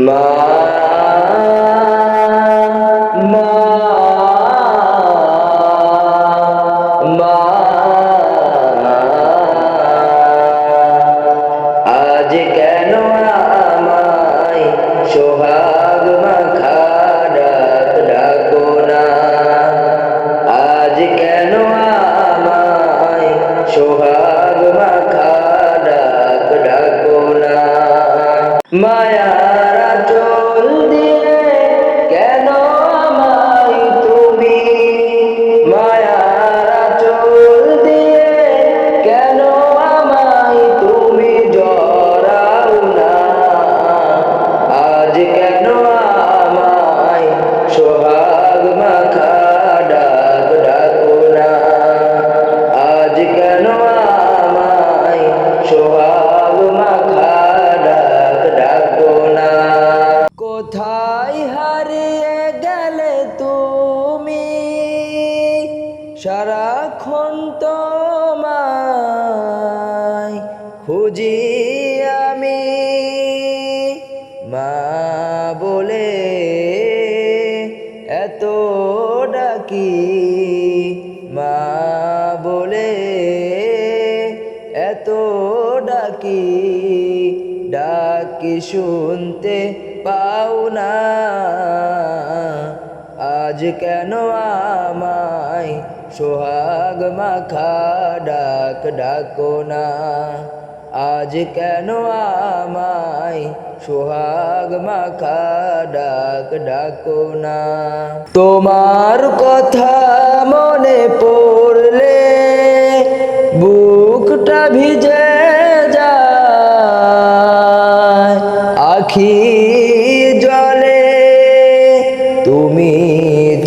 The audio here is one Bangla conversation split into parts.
মা মা মা আজ কেন আমায় সোহাগ মাখা ডাক ডাকো না, আজ কেন আমায় সোহাগ মাখা ডাক ডাকো না। মায়ার আঁচল দিয়ে কেন আমায় তুমি, মায়ার আঁচল দিয়ে কেন আমায় তুমি জড়াও না, আজ কেন আমায় সোহাগ মাখা ডাক ডাকো না, আজ কেন আমায় সোহাগ মাখা ডাক ডাকো না। কোথায় হারিয়ে গেলে তুমি, সারাক্ষণ তোমায় খুঁজি আমি, মা বলে এত ডাকি, মা বলে এত ডাকি, ডাকি শুনতে পাও না, আজ কেন আমায় সোহাগ মাখা ডাক ডাকো না, আজ কেন আমায় সোহাগ মাখা ডাক ডাকো না। তোমার কথা মনে পড়লে বুকটা ভিজে যায়, আখি জলে তুমি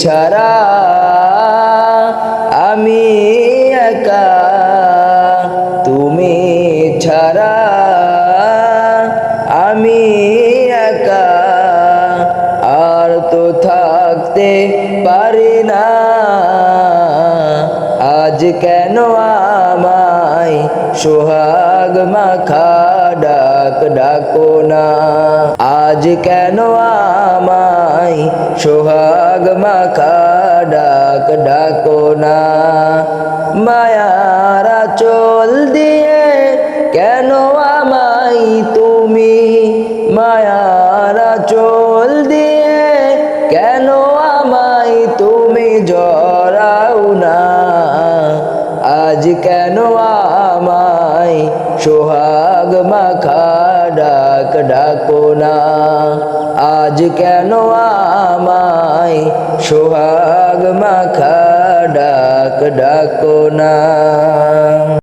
ছাড়া আমি একা, তুমি ছাড়া আমি একা, আর তো থাকতে পারি না, আজ কেন আমায় সোহাগ মাখা ডাক ডাকো না, আজ কেন আমায় সোহাগ মাখা ডাক ডাকো না। মায়ার আঁচল দিয়ে কেন আমায় তুমি, মায়ার আঁচল দিয়ে কেন আমায় তুমি জড়াও না, আজ কেন আমায় সোহাগ মাখা ডাক ডাকো না, আজ কেন আমায় সোহাগ মাখা ডাক ডাকো না।